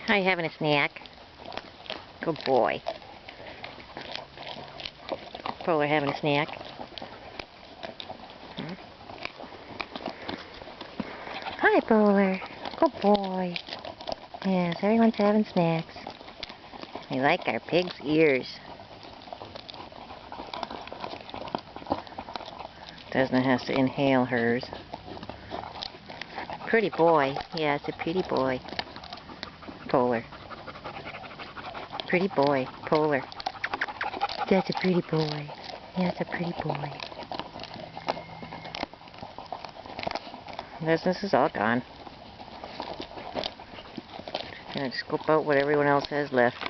Are you having a snack? Good boy. Polar having a snack. Hi, Polar. Good boy. Yes, everyone's having snacks. We like our pig's ears. Desna has to inhale hers. Pretty boy. Yeah, it's a pretty boy. Polar. Pretty boy. Polar. That's a pretty boy. Yeah, it's a pretty boy. This is all gonna just scope out what everyone else has left.